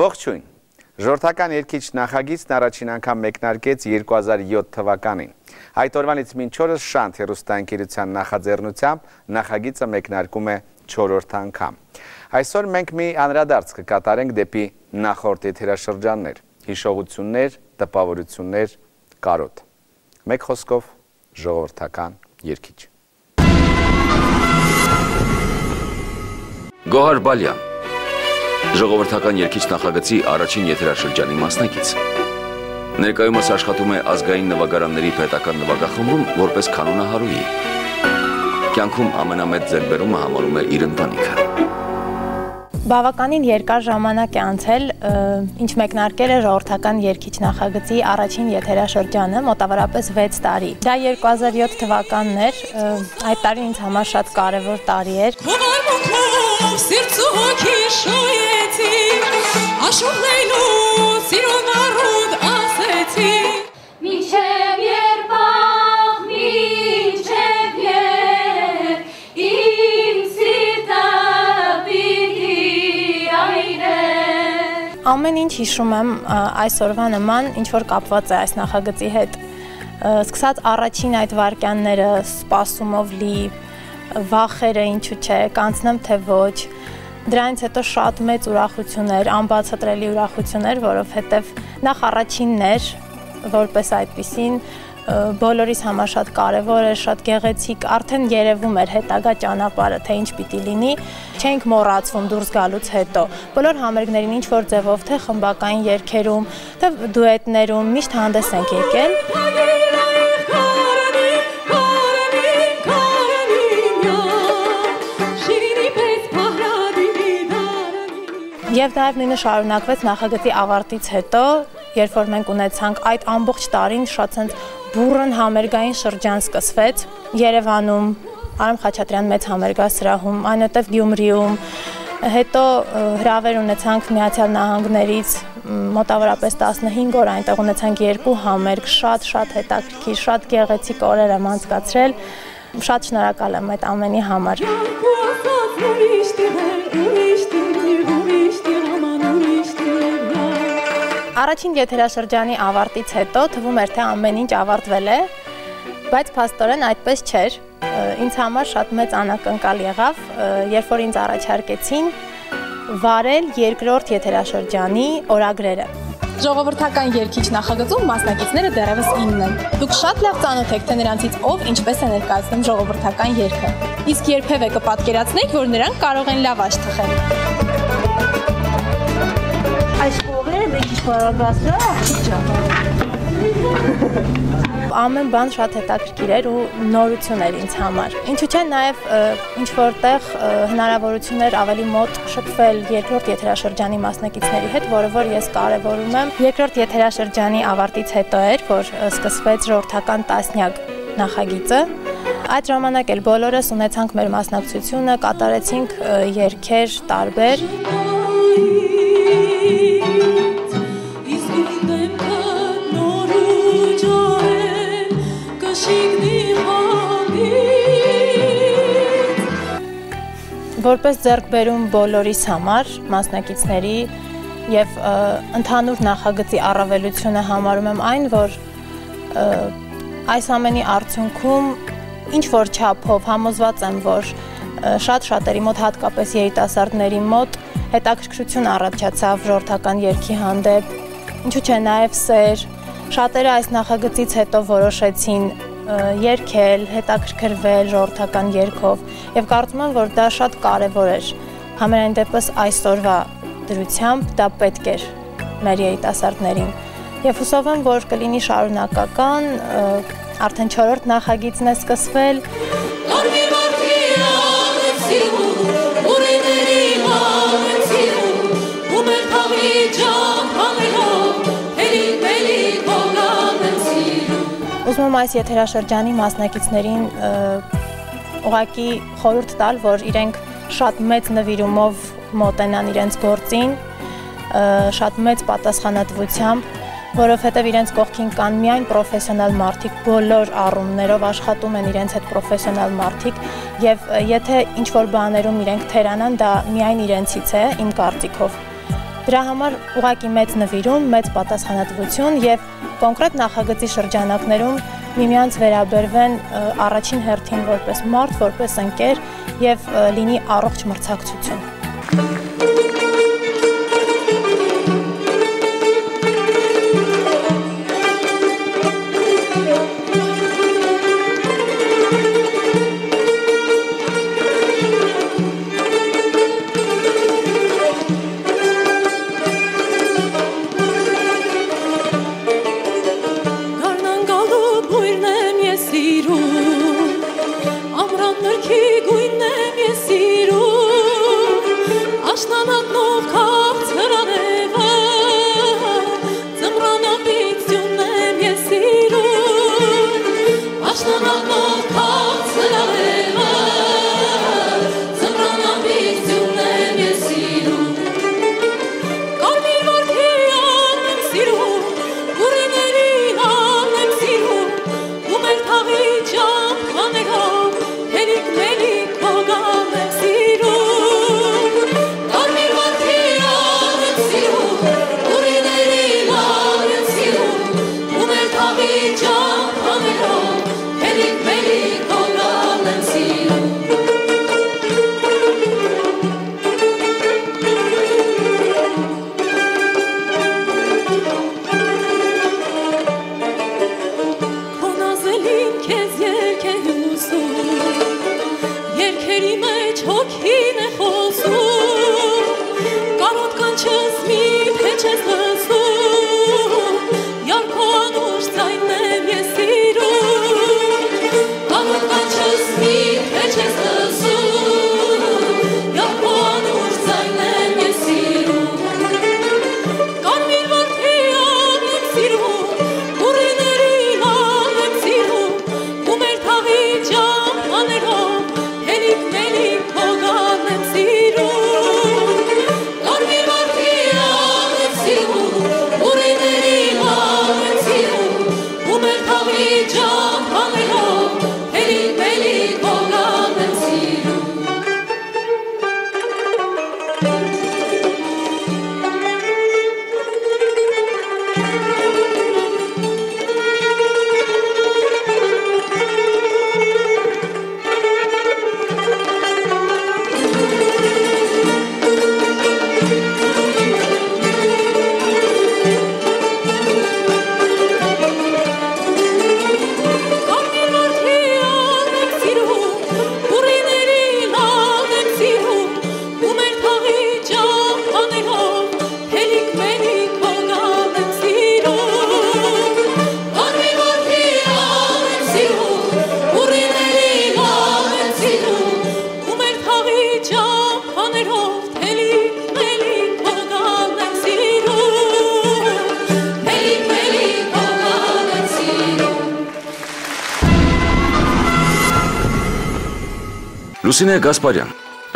Ողջույն, ժողովրդական երգիչ նախագիծն առաջին անգամ մեկնարկեց 2007 թվականին։ Այդ օրվանից մինչ օրս Շանթ հեռուստաընկերության նախաձեռնությամբ նախագիծը մեկնարկում է 4-րդ անգամ։ Այսօր մենք մի անդրադարձ կկատարենք դեպի նախորդ եթերաշրջաններ, հիշողություններ, տպավորություններ, կարոտ։ Մեկ խոսքով ժողովրդական երգիչ։ Գոհար Բալյան, ժողովրդական երգիչ նախագծի առաջին եթերաշրջանի մասնակից։ Ներկայումս աշխատում է ազգային նվագարանների պետական նվագախմբում որպես կանոնահարույի։ Կյանքում ամենամեծ ձեռքբերումը համարում է իր ընտանիքը։ Բավականին երկար ժամանակ է անցել, ինչ մեկնարկել է ժողովրդական երգիչ նախագծի առաջին եթերաշրջանը, մոտավորապես 6 տարի։ Դա 2007 թվականն էր, այդ տարին ինձ համար շատ կարևոր տարի էր։ Ամեն ինչ հիշում եմ այսօրվա նման, ինչ-որ կապված է այս նախագծի հետ։ Սկսած առաջին այդ վայրկյանները սպասումով լի, վախերը ինչու չէ, կանցնեմ թե ոչ, դրանից հետո շատ մեծ ուրախություն էր, անբացատրելի ուրախություն էր, որովհետև նախ առաջինն էր, որպես այդպիսին, բոլորիս համար շատ կարևոր էր, շատ գեղեցիկ, արդեն երևում էր հետագա ճանապարհը, թե ինչ պիտի լինի, չենք մոռացվում դուրս գալուց հետո։ Բոլոր համերգներին ինչ-որ ձևով, թե խմբակային երգերում, թե դուետներում միշտ հանդես ենք եկել։ Եվ նաև նույնը շարունակվեց նախագծի ավարտից հետո, երբ որ մենք ունեցանք այդ ամբողջ տարին շատ բուռն համերգային շրջան սկսվեց Երևանում, Արամ Խաչատրյան մեծ համերգասրահում, այնուհետև Գյումրիում, հետո հրավեր ունեցանք Միացյալ Նահանգներից, մոտավորապես 15 օր այնտեղ ունեցանք 2 համերգ, շատ հետաքրքիր, շատ գեղեցիկ օրեր եմ անցկացրել, շատ շնորհակալ եմ այդ ամենի համար։ Առաջին եթերաշրջանի ավարտից հետո թվում էր, թե ամեն ինչ ավարտվել է, բայց փաստորեն այդպես չէր։ Ինձ համար շատ մեծ անակնկալ եղավ, երբ որ ինձ առաջարկեցին վարել 2-րդ եթերաշրջանի օրագրերը։ Ժողովրդական երգիչ նախագծում մասնակիցները դեռևս 9 են։ Դուք շատ լավ ծանոթ եք, թե նրանցից ով ինչպես է ներկայացնում ժողովրդական երգը։ Իսկ երբևէ կպատկերացնեք, որ նրանք կարող են լավ աշտխել։ Այս կողերը մեկ ինչ բարագասը Ամեն բան շատ հետաքրքիր էր ու նորություն էր ինձ համար։ Ինչու՞ չէ նաև ինչ-որտեղ հնարավորություն էր ավելի մոտ շփվել 2-րդ եթերաշրջանի մասնակիցների հետ, որը որ ես կարևորում եմ։ 2-րդ եթերաշրջանի ավարտից հետո էր, որ սկսվեց ժողովրդական տասնյակ նախագիծը։ Այդ ժամանակ էլ բոլորս ունեցանք մեր մասնակցությունը, կատարեցինք երգեր տարբեր։ Որպես ձեռքբերում բոլորիս համար, մասնակիցների և ընդհանուր նախագծի առավելությունը համարում եմ այն, որ այս ամենի արդյունքում ինչ-որ չափով համոզված եմ, որ շատ-շատերի մոտ, հատկապես երիտասարդների մոտ հետաքրքրություն առաջացավ ժողովրդական երգի հանդեպ, ինչու՞ չէ նաև սեր, շատերը այս նախագծից հետո որոշեցին երգել, հետաքրքրվել ժողովրդական երգով և կարծում եմ, որ դա շատ կարևոր էր, համենայն դեպս այսօրվա դրությամբ դա պետք էր մեր երիտասարդներին և հուսով եմ, որ կլինի շարունակական, արդեն 4-րդ նախագիծն է սկսվել։ Ուզում եմ այս եթերաշրջանի մասնակիցներին ուղղակի խորհուրդ տալ, որ իրենք շատ մեծ նվիրումով մոտենան իրենց գործին, շատ մեծ պատասխանատվությամբ, որովհետև իրենց կողքին կան միայն պրոֆեսիոնալ մարդիկ, բոլոր առումներով աշխատում են իրենց հետ պրոֆեսիոնալ մարդիկ և եթե ինչ-որ բաներում իրենք թերանան, դա միայն իրենցից է, իմ կարծիքով։ Դրա համար ուղղակի մեծ նվիրում, մեծ պատասխանատվություն եւ կոնկրետ նախագծի շրջանակներում միմյանց վերաբերվեն առաջին հերթին որպես մարդ, որպես ընկեր եւ լինի առողջ մրցակցություն։ Լուսինե Գասպարյան,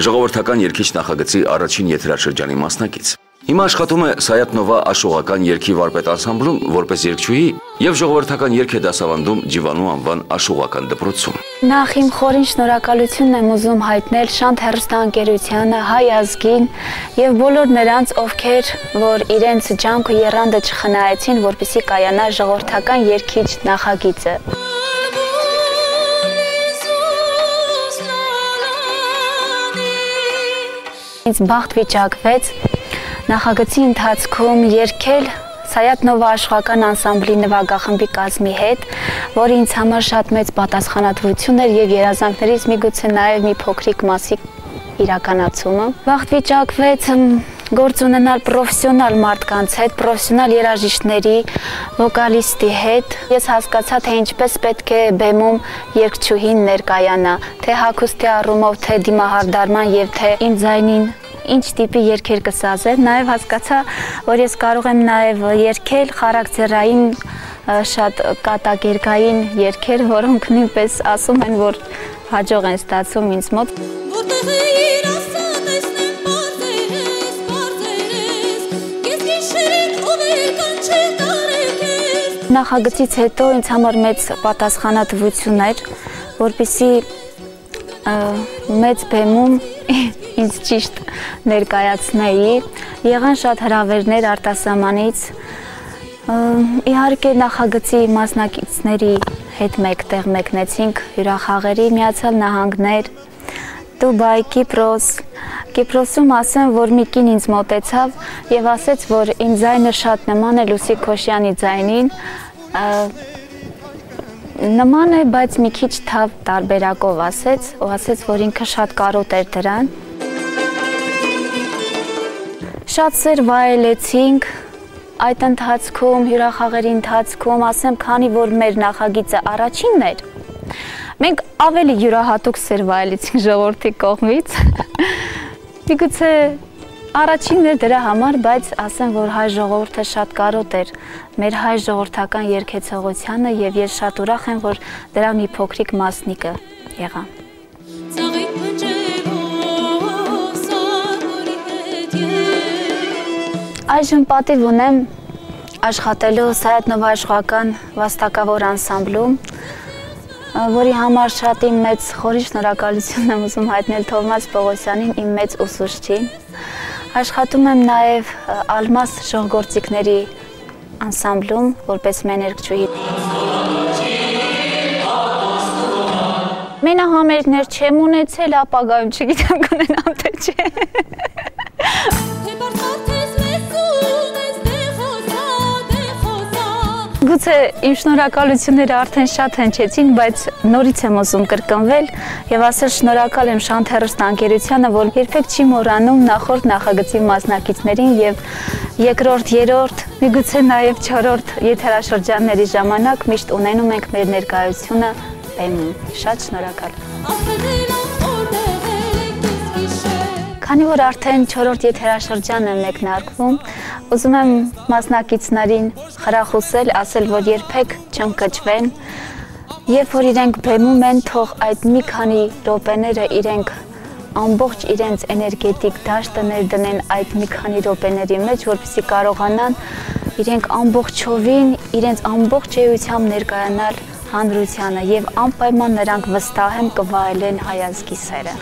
ժողովրդական երգիչ նախագծի առաջին եթերաշրջանի մասնակից։ Հիմա աշխատում է Սայաթ-Նովա աշուղական երգի վարպետ անսամբլում որպես երգչուհի եւ ժողովրդական երգ է դասավանդում Ջիվանու անվան աշուղական դպրոցում։ Նախ իմ խորին շնորհակալությունն եմ ուզում հայտնել Շանթ հեռուստաընկերությանը, Հայ ազգին եւ բոլոր նրանց, ովքեր որ իրենց ջանք ու եռանդը չխնայեցին, որպեսզի կայանա ժողովրդական երգիչ նախագիծը։ Ինձ բախտ վիճակվեց նախագծի ընթացքում երգել Սայաթ-Նովա աշուղական անսամբլի նվագախմբի կազմի հետ, որը ինձ համար շատ մեծ պատասխանատվություն էր եւ երազանքներից միգուցե նաեւ մի փոքրիկ մասի իրականացումը։ Բախտ վիճակվեց գործ ունենալ պրոֆեսիոնալ մարդկանց հետ, պրոֆեսիոնալ երաժիշտների, վոկալիստի հետ։ Ես հասկացա, թե ինչպես պետք է բեմում երգչուհին ներկայանա, թե հագուստի առումով, թե դիմահարդարման եւ թե իմ ձայնին ինչ տիպի երգեր կսազեմ, նաև հասկացա, որ ես կարող եմ նաև երգել խարակտերային շատ կատակերգային երգեր, որոնք նույնպես ասում են, որ հաջող են ստացվում ինձ մոտ։ Նախագծից հետո ինձ համար մեծ պատասխանատվություն էր, որպեսզի մեծ բեմում ինձ ճիշտ ներկայացնեի։ Եղան շատ հրավերներ արտասահմանից։ Իհարկե նախագծի մասնակիցների հետ մեկտեղ մեկնեցինք հյուրախաղերի, Միացյալ Նահանգներ, Դուբայ, Կիպրոս։ Կիպրոսում ասեմ, որ մի կին ինձ մոտեցավ եւ ասեց, որ իմ ձայնը շատ նման է Լուսիկ Քոշյանի ձայնին։ Նման է, բայց մի քիչ թավ տարբերակով ասեց, ու ասեց, որ ինքը շատ կարոտ էր դրան։ Շատ սեր վայելեցինք այդ ընթացքում, հյուրախաղերի ընթացքում, ասեմ, քանի որ մեր նախագիծը առաջինն էր, մենք ավելի յուրահատուկ սեր վայելեցինք ժողովրդի կողմից։ Միգուցե առաջինն էր դրա համար, բայց ասեմ, որ հայ ժողովուրդը շատ կարոտ էր մեր հայ ժողովրդական երգեցողությանը եւ ես շատ ուրախ եմ, որ դրա մի փոքրիկ մասնիկը եղա։ Այժմ պատիվ ունեմ աշխատելու Սայաթ-Նովա աշխուհական վաստակավոր անսամբլում, որի համար շատ իմ մեծ խորին շնորհակալություն եմ ուզում հայտնել Թովմաս Պողոսյանին, իմ մեծ ուսուցչին։ Աշխատում եմ նաև Ալմաս ժողգործիկների անսամբլում, որպես մեներգչուհի։ Մենահամերգներ չեմ ունեցել, ապագայում չգիտեմ կունենամ թե չէ։ Գուցե իմ շնորհակալությունները արդեն շատ հնչեցին, բայց նորից եմ ուզում կրկնվել եւ ասել շնորհակալ եմ Շանթ հեռուստաընկերությանը, որ երբեք չի մոռանում նախորդ նախագծի մասնակիցներին եւ երկրորդ, երրորդ, միգուցե նաեւ չորրորդ եթերաշրջանների ժամանակ միշտ ունենում ենք մեր ներկայությունը բեմում։ Շատ շնորհակալ։ Քանի որ արդեն 4-րդ եթերաշրջանն է մեկնարկվում, ուզում եմ մասնակիցներին խրախուսել, ասել, որ երբեք չընկճվեն, երբ որ իրենք բեմում են, թող այդ մի քանի րոպեները իրենք ամբողջ իրենց էներգետիկ դաշտը ներդնեն այդ մի քանի րոպեների մեջ, որպեսզի կարողանան իրենք ամբողջովին, իրենց ամբողջ էությամբ ներկայանալ հանրությանը եւ անպայման նրանք վստահ եմ կվայելեն հայ ազգի սերը։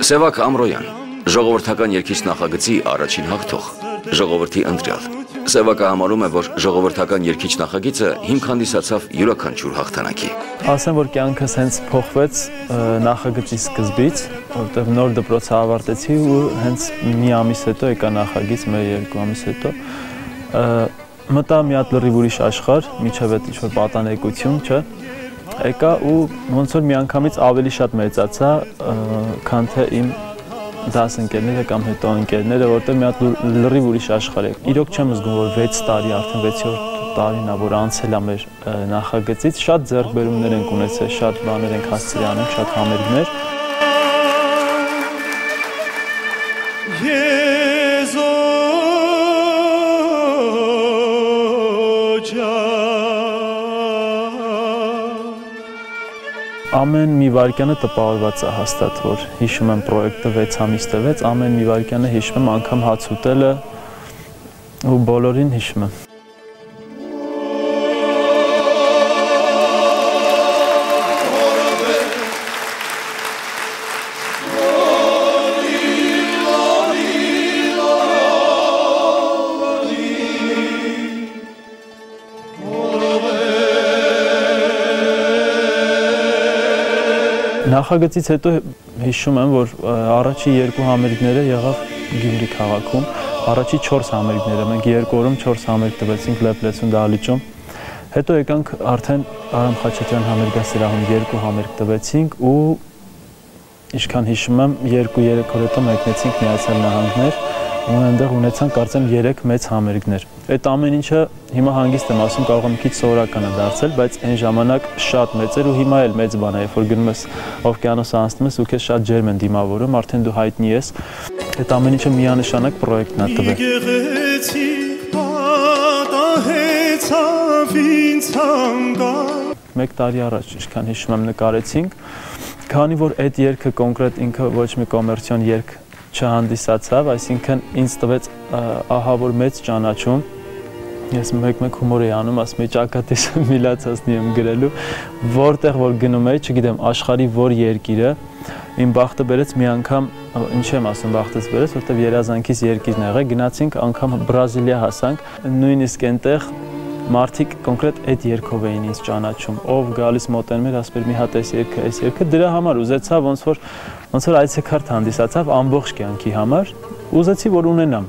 Սևակ Ամրոյան, ժողովրդական երգիչ նախագծի առաջին հաղթող, ժողովրդի ընտրյալ։ Սևակը համարում է, որ ժողովրդական երգիչ նախագիծը հիմք հանդիսացավ յուրաքանչյուր հաղթանակի։ Ասեմ, որ կյանքս հենց փոխվեց նախագծի սկզբից, որտեղ նոր դպրոցը ավարտեցի ու հենց մի ամիս հետո եկա նախագիծ, մեր 2 ամիս հետո։ Մտա մի հատ լրիվ ուրիշ աշխարհ, միջև այդ ինչ-որ պատանեկություն, չէ։ Եկա ու ոնց որ միանգամից ավելի շատ մեծացա, քան թե իմ դասընկերները կամ հետո ընկերները, որտեղ մի հատ լրիվ ուրիշ աշխարհ է։ Իրոք չեմ զգում, որ 6 տարի, արդեն 6-րդ տարին ա, որ անցել ա մեր նախագծից, շատ ձեռքբերումներ ենք ունեցել, շատ բաներ ենք հասցրի անենք, շատ համերգներ։ Ամեն մի վայրկյանը տպավորված է հաստատ, որ հիշում եմ պրոյեկտը 6 ամիս տևեց, ամեն մի վայրկյանը հիշում եմ, անգամ հաց ուտելը ու բոլորին հիշում եմ։ Նախագծից հետո հիշում եմ, որ առաջի 2 համերգները եղավ Գյումրի քաղաքում, առաջի 4 համերգները, մենք 2 օրում 4 համերգ տվեցինք Լեփլեցուն դահլիճում, հետո եկանք արդեն Արամ Խաչատրյան համերգասրահում 2 համերգ տվեցինք ու ինչքան հիշում եմ 2-3 օր հետո մեկնեցինք Միացյալ Նահանգներ ու այնտեղ ունեցանք կարծեմ 3 մեծ համերգներ։ Այդ ամեն ինչը հիմա հանգիստ եմ ասում, կարող է մի քիչ սովորական է դարձել, բայց այն ժամանակ շատ մեծ էր ու հիմա էլ մեծ բան է, երբ որ գնում ես օվկիանոսը անցնում ես ու քեզ շատ ջերմ են դիմավորում, արդեն դու հայտնի ես։ Այդ ամեն ինչը միանշանակ պրոյեկտն է տվել։ Մեկ տարի առաջ, ինչքան հիշում եմ, նկարեցինք, քանի որ այդ երգը կոնկրետ ինքը ոչ մի կոմերցիոն երգ չհանդիսացավ, այսինքն ինձ տվեց ահավոր մեծ ճանաչում։ Ես մեկ-մեկ հումոր էի անում, ասում էի ճակատիսը միլացածնի եմ գրելու, որտեղ որ գնում էի, չգիտեմ, աշխարհի որ երկիրը, իմ բախտը բերեց մի անգամ, ինչ եմ ասում բախտս բերեց, որտեղ երազանքիս երկիրն եղել, գնացինք անգամ Բրազիլիա հասանք, նույնիսկ այնտեղ մարդիկ կոնկրետ այդ երգով էին ինձ ճանաչում, ով գալիս մոտենում էր, ասում էր մի հատ այս երգը, դրա համար ուզեցա ոնց որ այցեքարտ հանդիսացավ ամբողջ կյանքի համար, ուզեցի որ ունենամ։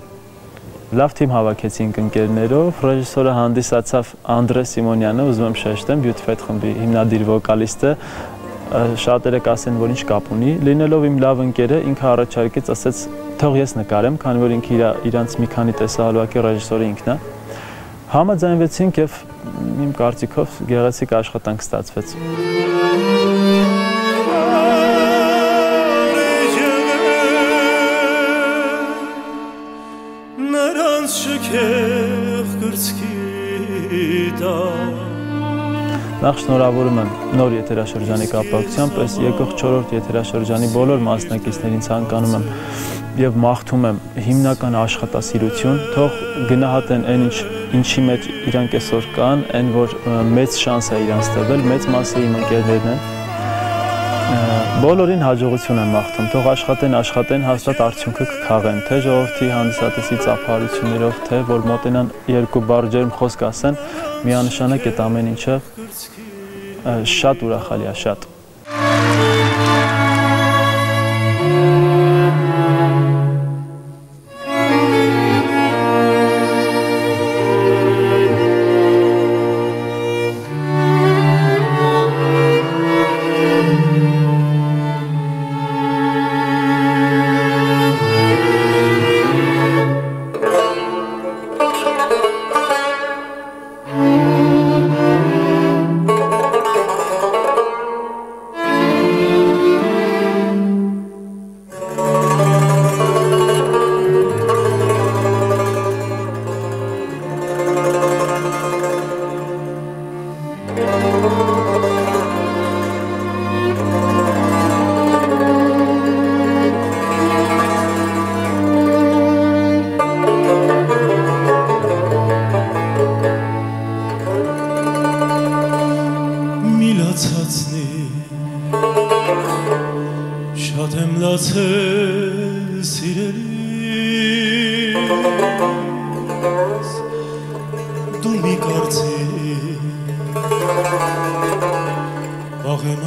Լավ թիմ հավաքեցինք ընկերներով, ռեժիսորը հանդիսացավ Անդրե Սիմոնյանը, ուզում եմ շեշտեմ, Beauty Fat խմբի հիմնադիր վոկալիստը, շատերը կասեն, որ ինչ կապ ունի, լինելով իմ լավ ընկերը, ինքը առաջարկեց, ասեց, թող ես նկարեմ, քանի որ ինքը իրանց մի քանի տեսահոլովակի ռեժիսորը ինքն է։ Համաձայնվեցինք եւ իմ կարծիքով գեղեցիկ աշխատանք ստացվեց։ Նախ շնորհավորում եմ նոր եթերաշրջանի կապակցությամբ, ըստ եկող 4-րդ եթերաշրջանի բոլոր մասնակիցներին ցանկանում եմ եւ մաղթում եմ հիմնական աշխատասիրություն, թող գնահատեն այն ինչի մեջ իրանք այսօր կան, այն որ մեծ շանս է իրանց տվել, մեծ մասը իմ ընկերներն են։ Բոլորին հաջողություն եմ մաղթում, թող աշխատեն, հաստատ արդյունքը կքաղեն, թե ժողովրդի հանդիսատեսի ծափահարություններով, թե որ մոտենան 2 բառ ջերմ խոսք ասեն, միանշանակ այդ ամեն ինչը շատ ուրախալի է, շատ։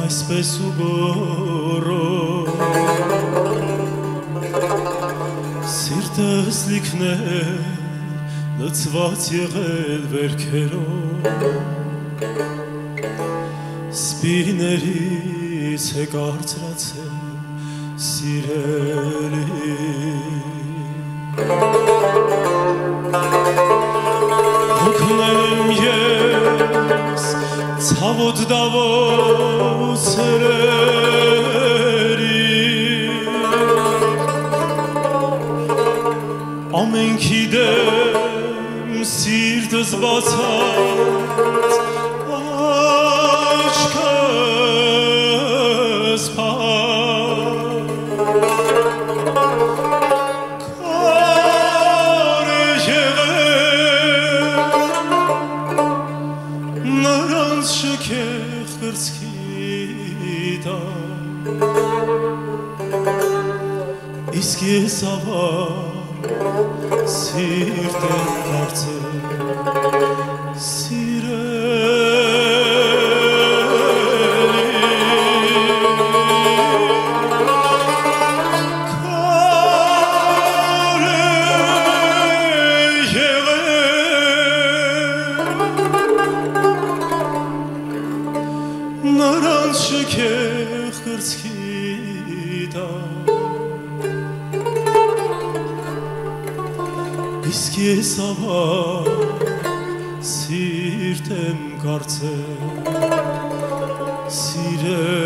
այսպես ու գոռով սիրտս լիքներ լցված եղել վերքերով սպիներից է կարծրացել սիրելի հոգնել եմ ես ցավոտ դավոց սերերի ամենքի դեմ սիրտս բացած աչքս կար եղել նրանց շքեղ կրծքի տակ իսկ ես ավար սիրտ եմ կարծել նրանց շքեղ կրծքի տակ իսկ ես ավար սիրտ եմ կարծել սիրելի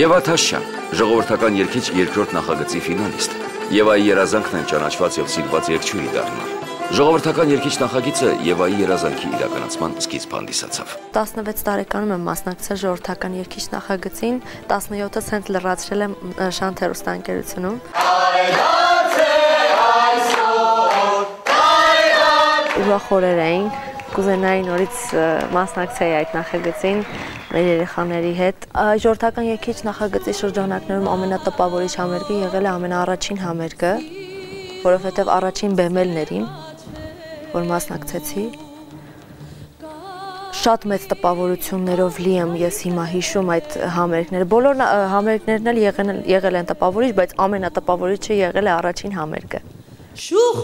Եվա Թաշյան, ժողովրդական երգիչ երկրորդ նախագծի ֆինալիստ, Եվայի երազանքն են ճանաչված և սիրված երգչուհի դառնալ։ Ժողովրդական երգիչ նախագիծը Եվայի երազանքի իրականացման սկիզբ հանդիսացավ։ 16 տարեկանում եմ մասնակցել ժողովրդական երգիչ նախագծին, 17-ից հենց լրացրել եմ Շանթ հեռուստաընկերությունում։ Ուրախ օրեր էին, կուզենայի նորից մասնակցեի այդ նախագծին մեր երեխաների հետ։ Ժողովրդական երգիչ նախագծի շրջանակներում ամենատպավորիչ համերգը եղել է ամենաառաջին համերգը, որովհետև առաջին բեմելներին, որ մասնակցեցի։ Շատ մեծ տպավորություններով լի եմ ես հիմա հիշում այդ համերգները։ Բոլոր համերգներն էլ եղել են տպավորիչ, բայց ամենատպավորիչը եղել է առաջին համերգը։ Շուխ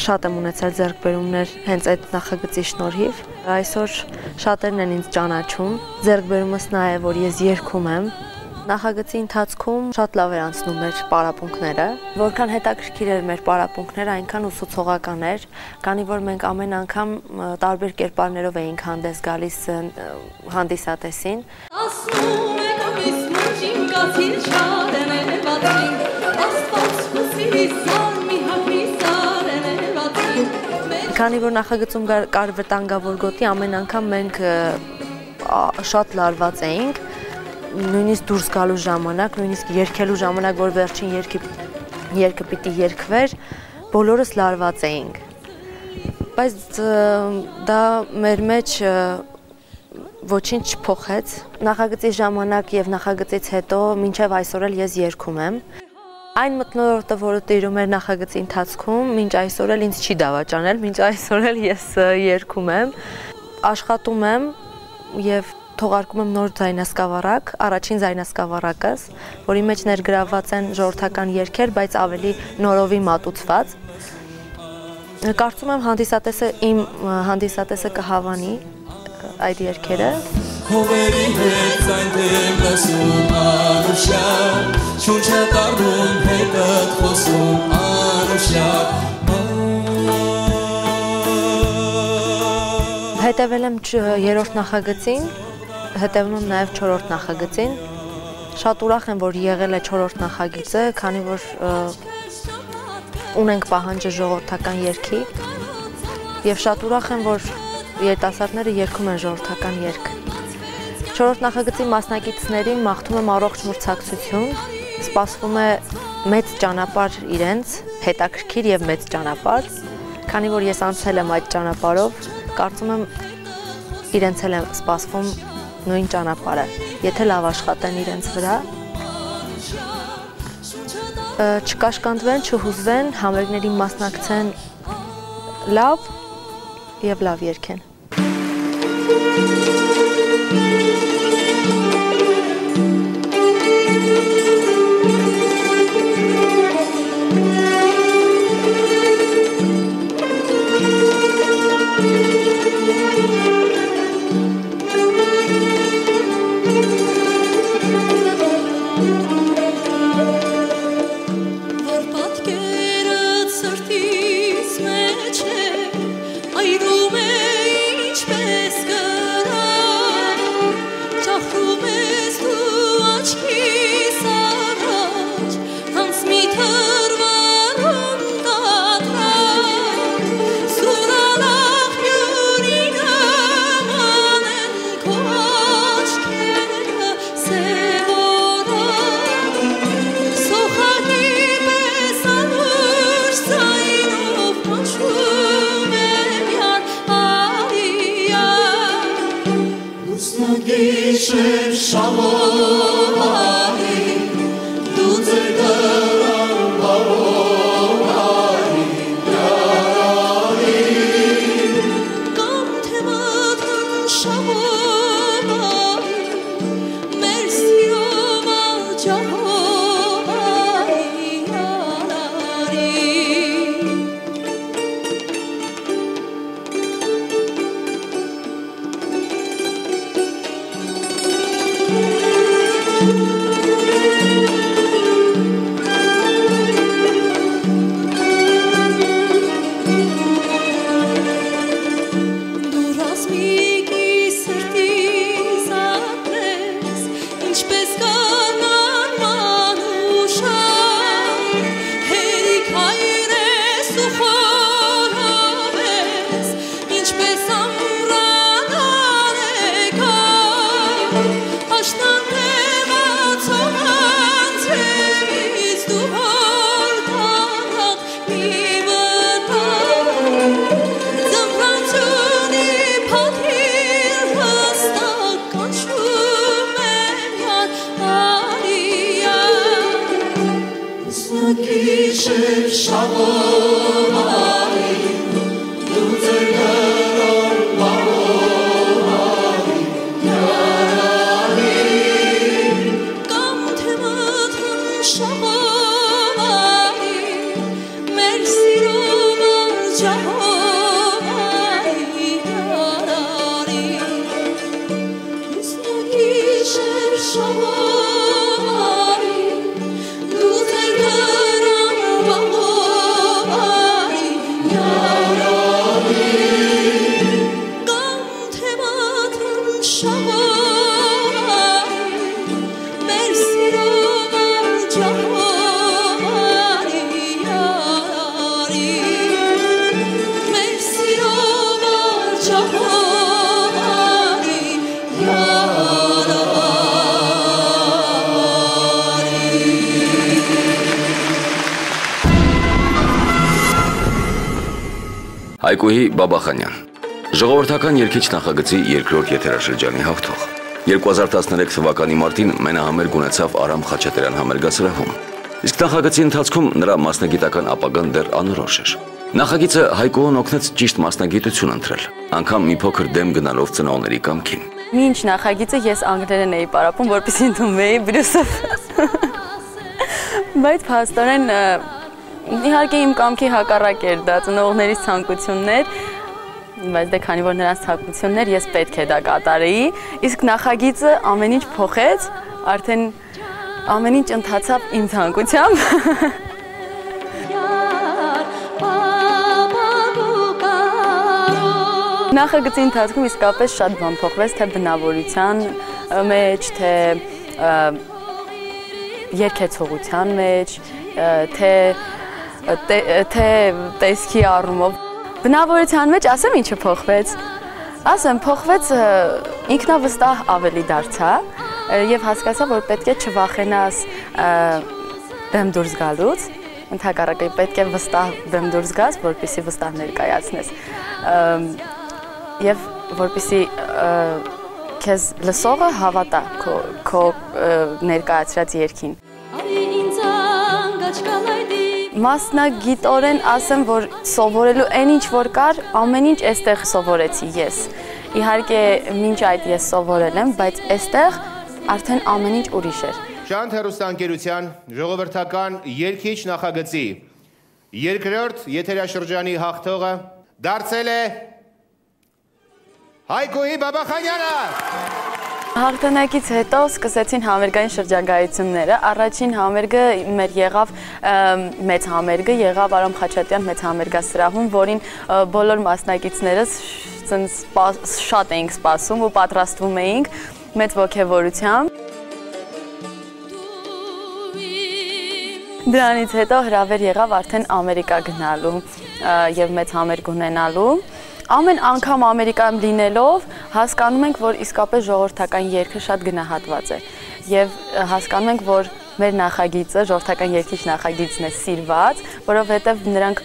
Շատ եմ ունեցել ձեռքբերումներ հենց այդ նախագծի շնորհիվ։ Այսօր շատերն են ինձ ճանաչում։ Ձեռքբերումս նա է, որ ես երգում եմ։ Նախագծի ընթացքում շատ լավ էր անցնում մեր պարապմունքները։ Որքան հետաքրքիր էր մեր պարապմունքները, այնքան ուսուցողական էր, քանի որ մենք ամեն անգամ տարբեր կերպարներով էինք հանդես գալիս հանդիսատեսին։ Քանի որ նախագծում կար վտանգավոր գոտի, ամեն անգամ մենք շատ լարված էինք, նույնիսկ դուրս գալու ժամանակ, նույնիսկ երգելու ժամանակ, որ վերջին երգը պիտի երգվեր, բոլորս լարված էինք։ Բայց դա մեր մեջ ոչինչ չփոխեց։ Նախագծի ժամանակ եւ նախագծից հետո մինչեւ այսօր էլ ես երգում եմ։ Այն մթնոլորտը, որը տիրում էր նախագծի ընթացքում, մինչ այսօր էլ ինձ չի դավաճանել, մինչ այսօր էլ ես երգում եմ, աշխատում եմ եւ թողարկում եմ նոր ձայնասկավառակ, առաջին ձայնասկավառակս, որի մեջ ներգրավված են ժողովրդական երգեր, բայց ավելի նորովի մատուցված։ Կարծում եմ իմ հանդիսատեսը կհավանի այդ երգերը։ Հովերի հետ ցայնտեմ լսում անուշակ, շունչը տարնում հետըտ խոսում անուշակ։ Հետևել եմ երրորդ նախագծին, հետևում եմ նաև չորրորդ նախագծին։ Շատ ուրախ եմ, որ եղել է չորրորդ նախագիծը, քանի որ ունենք պահանջը ժողովրդական երգի, եւ շատ ուրախ եմ, որ երիտասարդները երգում են ժողովրդական երգ։ Չորրորդ նախագծի մասնակիցներին մաղթում եմ առողջ մրցակցություն, սպասվում է մեծ ճանապարհ իրենց, հետաքրքիր եւ մեծ ճանապարհ, քանի որ ես անցել եմ այդ ճանապարհով, կարծում եմ իրենց էլ է սպասվում նույն ճանապարհը, եթե լավ աշխատեն իրենց վրա, չկաշկանդվեն, չհուզվեն, համերգներին մասնակցեն լավ եւ լավ երգեն։ Հայկուհի Բաբախանյան, ժողովրդական երգիչ նախագծի երկրորդ եթերաշրջանի հաղթող։ 2013 թվականի մարտին մենահամերգ ունեցավ Արամ Խաչատրյան համերգասրահում։ Իսկ նախագծի ընթացքում նրա մասնագիտական ապագան դեռ անորոշ էր։ Նախագիծը Հայկուհուն օգնեց ճիշտ մասնագիտություն ընտրել, անգամ մի փոքր դեմ գնալով ծնողների կամքին։ Մինչ նախագիծը ես անգլերեն էի պարապում, որպեսզի ընդունում էի բրուսով։ Բայց փաստորեն իհարկե իմ կամքի հակառակ էր դա, ծնողներիս ցանկություններ, բայց դե քանի որ նրանց ցանկություններ, ես պետք է դա կատարեի, իսկ նախագիծը ամեն ինչ փոխեց, արդեն ամեն ինչ ընթացավ իմ ցանկությամբ։ Նախագծի ընթացքում իսկապես շատ բան փոխվեց, թե բնավորության մեջ, թե երգեցողության մեջ, թե տեսքի առումով։ Բնավորության մեջ ասեմ ինչը փոխվեց։ Ասեմ, փոխվեց ինքնավստահ ավելի դարձա եւ հասկացա, որ պետք է չվախենաս բեմ դուրս գալուց, ընդհակառակը պետք է վստահ բեմ դուրս գաս, որպեսզի վստահ ներկայացնես։ Եվ որպեսզի քեզ լսողը հավատա քո ներկայացրած երգին։ Մասնագիտորեն ասեմ, որ սովորելու այն ինչ որ կար, ամեն ինչ այստեղ սովորեցի ես։ Իհարկե, մինչ այդ ես սովորել եմ, բայց այստեղ արդեն ամեն ինչ ուրիշ էր։ Շանթ հեռուստաընկերության ժողովրդական երգիչ նախագծի երկրորդ եթերաշրջանի հաղթողը դարձել է Հայկուհի Բաբախանյանը։ Հաղթանակից հետո սկսեցին համերգային շրջագայությունները։ Առաջին համերգը մեր եղավ մեծ համերգը, եղավ Արամ Խաչատրյան մեծ համերգասրահում, որին բոլոր մասնակիցներս շատ էինք սպասում ու պատրաստվում էինք մեծ ոգևորությամբ։ Դրանից հետո հրավեր եղավ արդեն Ամերիկա գնալու եւ մեծ համերգ ունենալու։ Ամեն անգամ Ամերիկայում լինելով հասկանում ենք, որ իսկապես ժողովրդական երգը շատ գնահատված է եւ հասկանում ենք, որ մեր նախագիծը, ժողովրդական երգիչ նախագիծն է սիրված, որովհետեւ նրանք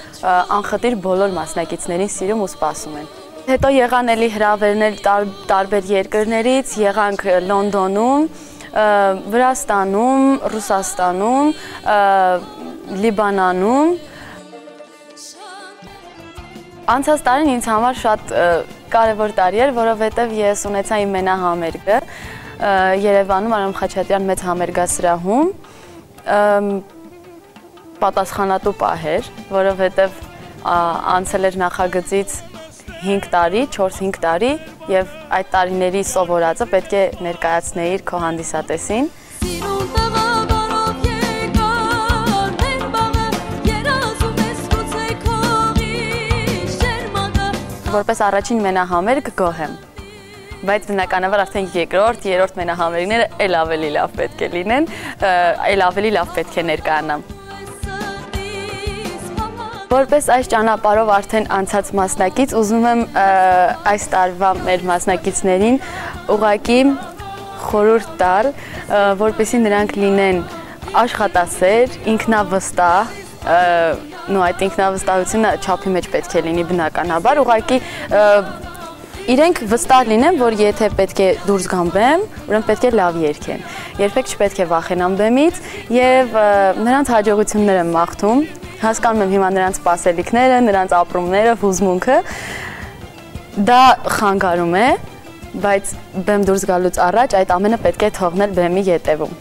անխտիր բոլոր մասնակիցներին սիրում ու սպասում են։ Հետո եղան էլի հրավերներ տարբեր երկրներից, եղանք Լոնդոնում, Վրաստանում, Ռուսաստանում, Լիբանանում։ Անցած տարին ինձ համար շատ կարևոր տարի էր, որովհետև ես ունեցա իմ մենահամերգը Երևանում Արամ Խաչատրյան մեծ համերգասրահում, պատասխանատու պահ էր, որովհետև անցել էր նախագծից 5 տարի, 4-5 տարի եւ այդ տարիների սովորածը պետք է ներկայացնեիր քո հանդիսատեսին։ Որպես առաջին մենահամերգ գոհ եմ, բայց բնականաբար արդեն երկրորդ, երրորդ մենահամերգները էլ ավելի լավ պետք է լինեն, էլ ավելի լավ պետք է ներկայանամ։ Որպես այս ճանապարհով արդեն անցած մասնակից, ուզում եմ այս տարվա մեր մասնակիցներին ուղղակի խորհուրդ տալ, որպեսզի նրանք լինեն աշխատասեր, ինքնավստահ, այդ ինքնավստահությունը չափի մեջ պետք է լինի բնականաբար, ուղղակի իրենք վստահ լինեն, որ եթե պետք է դուրս գան բեմ, ուրեմն պետք է լավ երգեն։ Երբեք չպետք է վախենան բեմից եւ նրանց հաջողություններ եմ մաղթում։ Հասկանում եմ հիմա նրանց սպասելիքները, նրանց ապրումները, հուզմունքը։ Դա խանգարում է, բայց բեմ դուրս գալուց առաջ այդ ամենը պետք է թողնել բեմի ետևում։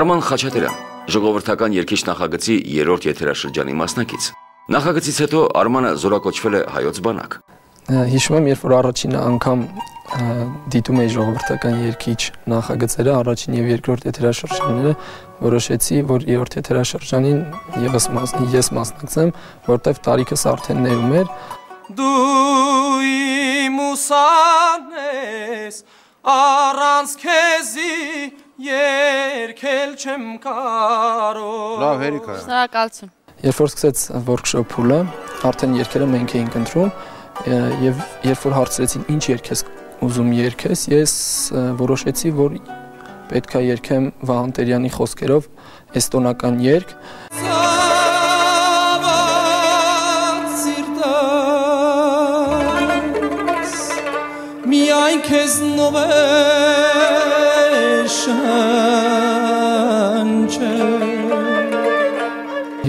Արման Խաչատրյան, ժողովրդական երգիչ նախագծի 3-րդ եթերաշրջանի մասնակից։ Նախագծից հետո Արմանը զորակոչվել է հայոց բանակ։ Հիշում եմ, երբ որ առաջին անգամ դիտում էի ժողովրդական երգիչ նախագծերը, առաջին եւ երկրորդ եթերաշրջանները, որոշեցի, որ 3-րդ եթերաշրջանին ես մասնակցեմ, որտեվ տարիքս արդեն ներում էր։ Դու իմ ուսան ես, առանց քեզի երգել չեմ կարող։ Լավ, հերիք։ Շնորհակալություն։ Երբ որ սկսեց workshop փուլը, արդեն երգերը մենք էինք ընտրում եւ երբ որ հարցրեցին ինչ երգ ես ուզում երգես, ես որոշեցի, որ պետք է երգեմ Վահան Տերյանի խոսքերով էստոնական երգ։ Միայն քեզնով է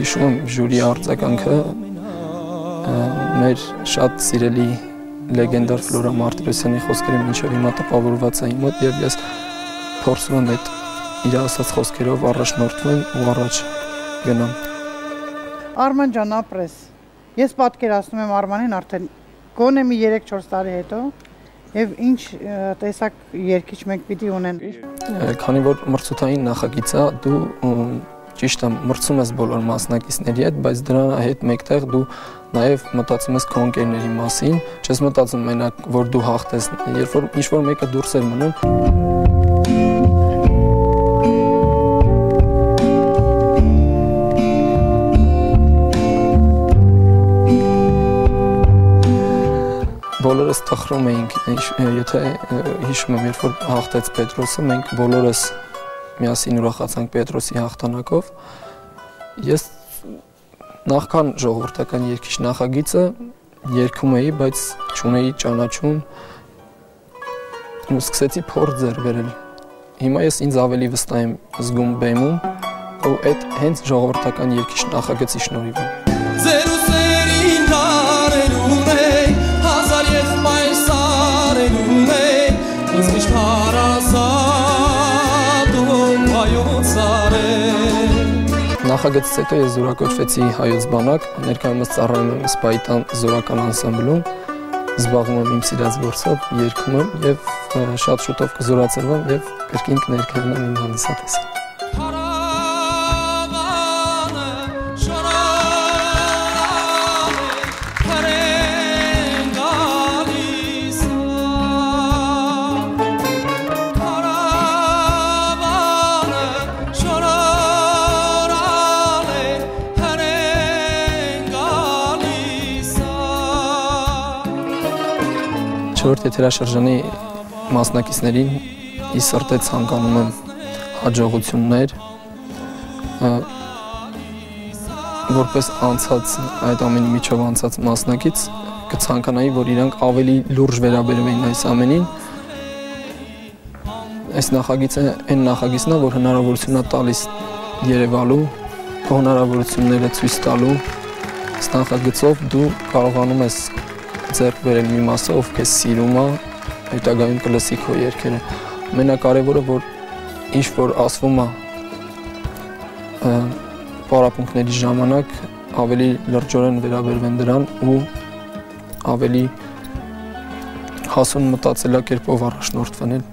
Հիշում եմ ժյուրի արձագանքը մեր շատ սիրելի լեգենդար Ֆլորա Մարտիրոսյանի խոսքերը մինչև հիմա տպավորված էին մոտ եւ ես փորձում եմ այդ իր ասած խոսքերով առաջնորդվեմ ու առաջ գնամ։ Արման ջան, ապրես։ Ես պատկերացնում եմ Արմանին արդեն գոնե մի 3-4 տարի հետո եւ ինչ տեսակ երգիչ մենք պիտի ունենանք։ Քանի որ մրցութային նախագիծ է, դու ճիշտ է մրցում ես բոլոր մասնակիցների հետ, բայց դրա հետ մեկտեղ դու նաև մտածում ես քո ընկերների մասին, չես մտածում մենակ որ դու հաղթես, երբ որ ինչ-որ մեկը դուրս էր մնում։ Բոլորս թխրում էինք, եթե հիշում եմ, երբ որ հաղթեց Պետրոսը, մենք բոլորս միասին ուրախացանք Պետրոսի հաղթանակով։ Ես նախքան ժողովրդական երգիչ նախագիծը երգում էի, բայց չունեի ճանաչում ու սկսեցի փորձ ձեռք բերել։ Հիմա ես ինձ ավելի վստահ եմ զգում բեմում, ու այդ հենց ժողովրդական երգիչ նախագծի շնորհիվ է։ Նախագծից հետո ես զորակոչվեցի հայոց բանակ, ներկայումս ծառայում եմ Սպայտան զորական անսամբլում, զբաղվում եմ իմ սիրած գործով, երգում եմ եւ շատ շուտով կզորացրվեմ եւ կրկին կներկայանամ իմ հանդիսատեսին։ Չորրորդ եթերաշրջանի մասնակիցներին ի սրտե ցանկանում եմ հաջողություններ, որպես անցած այդ ամենի միջով անցած մասնակից կցանկանայի, որ իրանք ավելի լուրջ վերաբերվեին այս ամենին։ Այս նախագիծը այն նախագիծն է, որ հնարավորություն է տալիս երևալու, հնարավորությունները ցույց տալու։ Այս նախագծով դու կարողանում ես ձեռք բերել մի մասը, ով քեզ սիրում է, հետագայում կլսի քո երգերը։ Ամենակարևորը, որ ինչ որ ասվում է պարապմունքների ժամանակ, ավելի լրջորեն վերաբերվեն դրան ու ավելի հասուն մտածելակերպով առաջնորդվեն։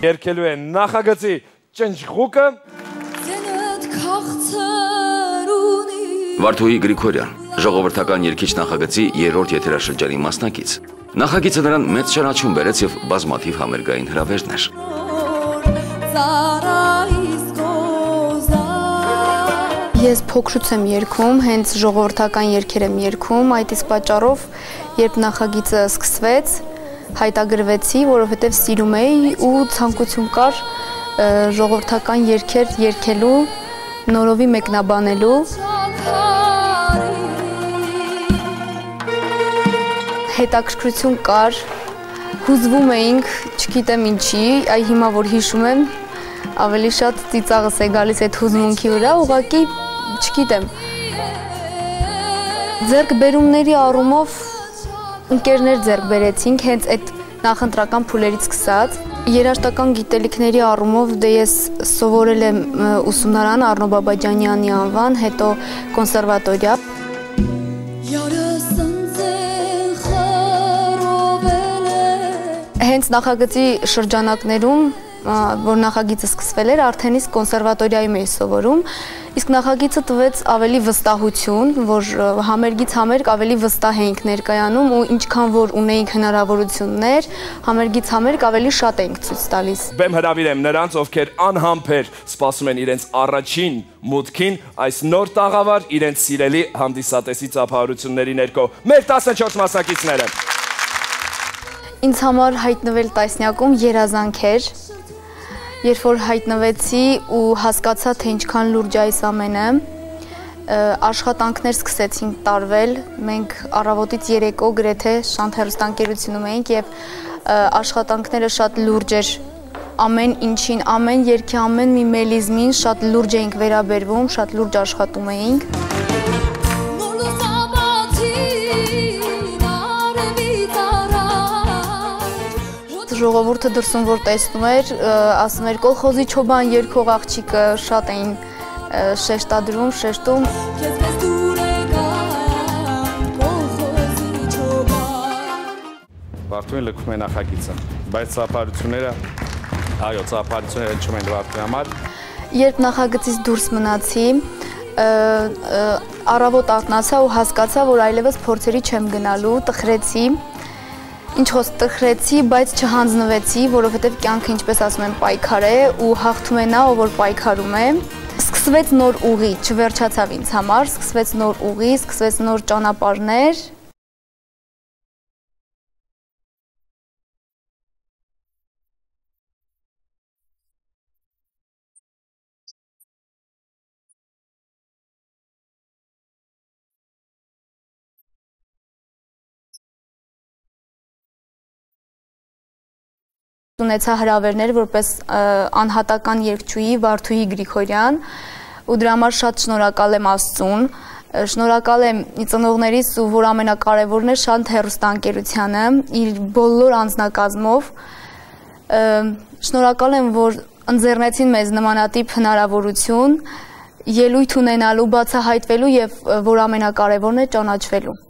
երգելու է նախագծի ճնճղուկը։ Վարդուհի Գրիգորյան, ժողովրդական երգիչ նախագծի 3-րդ եթերաշրջանի մասնակից։ Նախագիծը նրան մեծ ճանաչում բերեց եւ բազմաթիվ համերգային հրավերներ։ Ես փոքրուց եմ երգում, հենց ժողովրդական երգեր եմ երգում, այդ իսկ պատճառով, երբ նախագիծը սկսվեց, հայտագրվեցի, որովհետև սիրում էի ու ցանկություն կար ժողովրդական երգեր երգելու, նորովի մեկնաբանելու։ Հետաքրքրություն կար, հուզվում էինք, չգիտեմ ինչի, այ հիմա որ հիշում եմ, ավելի շատ ծիծաղս է գալիս այդ հուզմունքի վրա, ուղղակի չգիտեմ։ Ձեռքբերումների առումով ընկերներ ձեռք բերեցինք, հենց այդ նախընտրական փուլերից սկսած։ Երաժշտական գիտելիքների առումով դե ես սովորել եմ ուսումնարան Առնո Բաբաջանյանի անվան, հետո կոնսերվատորիա։ Հենց նախագծի շրջանակներում, որ նախագիծը սկսվել էր, արդեն իսկ կոնսերվատորիայում էի սովորում, իսկ նախագիծը տվեց ավելի վստահություն, որ համերգից համերգ ավելի վստահ էինք ներկայանում ու ինչքան որ ունեինք հնարավորություններ, համերգից համերգ ավելի շատ էինք ցույց տալիս։ Բեմ հրավիրեմ նրանց, ովքեր անհամբեր սպասում են իրենց առաջին մուտքին, այս նոր տաղավար իրենց սիրելի հանդիսատեսի ծափահարությունների ներքո։ Մեր 14 մասնակիցները։ Ինձ համար հայտնվել տասնյակում երազանք էր, երբ որ հայտնվեցի ու հասկացա, թե ինչքան լուրջ է այս ամենը, աշխատանքներ սկսեցինք տարվել, մենք առավոտից երեկո գրեթե Շանթ հեռուստաընկերությունում էինք և աշխատանքները շատ լուրջ էր, ամեն ինչին, ամեն երգի, ամեն մի մելիզմին շատ լուրջ էինք վերաբերվում, շատ լուրջ աշխատում էինք։ Ժողովուրդը դրսում որ տեսնում էր, ասում էր կոլխոզի չոբան երգող աղջիկը, շատ էին շեշտադրում, շեշտում։ Վարդուհին լքում է նախագիծը, բայց ծափահարությունները, այո, ծափահարությունները հնչում են Վարդուհի համար։ Երբ նախագծից դուրս մնացի, առավոտ արթնացա ու հասկացա, որ այլևս փորձերի չեմ գնալու, տխրեցի։ Ինչ խոսք տխրեցի, բայց չհանձնվեցի, որովհետև կյանքը, ինչպես ասում են, պայքար է ու հաղթում է նա, ով որ պայքարում է։ Սկսվեց նոր ուղի, չվերջացավ ինձ համար, սկսվեց նոր ուղի, սկսվեց նոր ճանապարհներ։ Ունեցա հրավերներ որպես անհատական երգչուհի Վարդուհի Գրիգորյան ու դրա համար շատ շնորհակալ եմ Աստծուն, շնորհակալ եմ ծնողներիս ու որ ամենակարևորն է Շանթ հեռուստաընկերությանը իր բոլոր անձնակազմով, շնորհակալ եմ որ ընձեռնեցին մեզ նմանատիպ հնարավորություն ելույթ ունենալու, բացահայտվելու եւ որ ամենակարևորն է ճանաչվելու։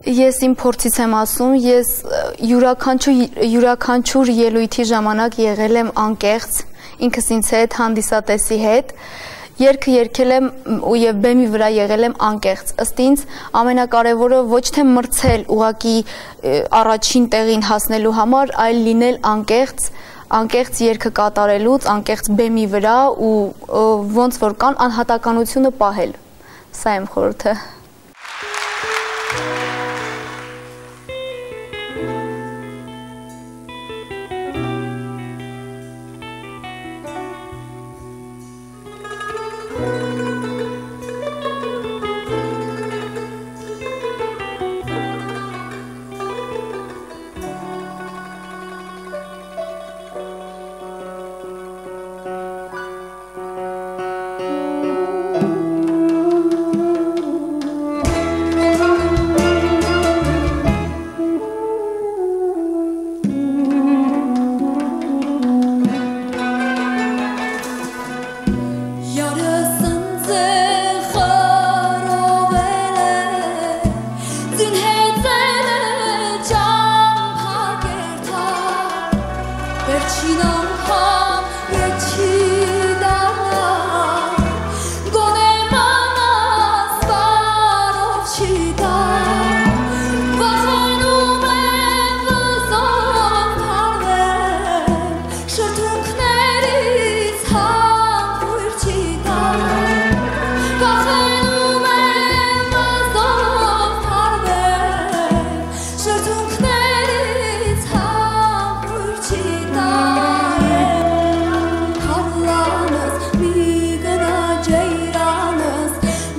Ես իմ փորձից եմ ասում, ես յուրաքանչյուր ելույթի ժամանակ եղել եմ անկեղծ, ինքս ինձ հետ, հանդիսատեսի հետ, երգը երգել եմ ու եւ բեմի վրա եղել եմ անկեղծ։ Ըստ ինձ ամենակարևորը ոչ թե մրցել ուղակի առաջին տեղին հասնելու համար, այլ լինել անկեղծ երգը կատարելուց, անկեղծ բեմի վրա ու ոնց որ կան անհատականությունը պահել։ Սա եմ խորհուրդը։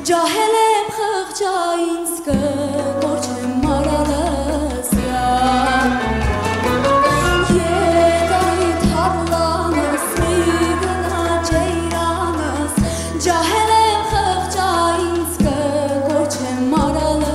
ջահելեմ խղճային սկոչեմ մարալս Ետարի թարլանս միգնա ջեյրանս ջահելեմ խղճային սկոչեմ մարալս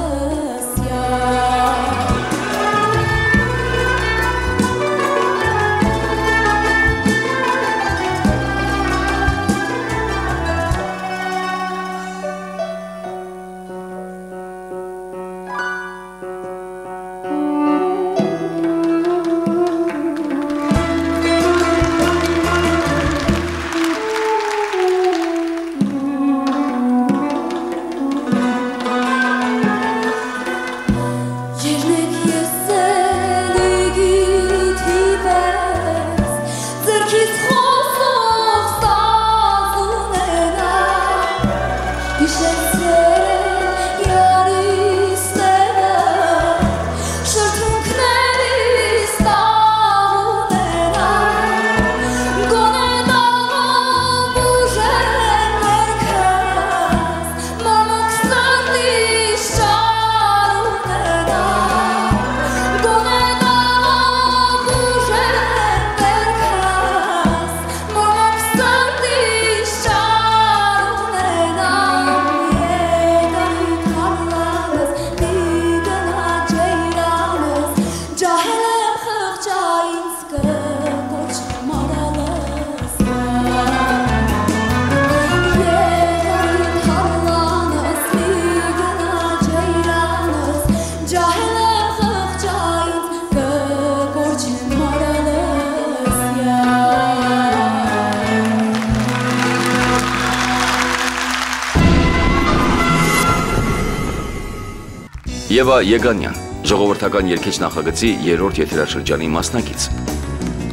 Եվա Եգանյան, ժողովրդական երգիչ նախագծի 3-րդ եթերաշրջանի մասնակից։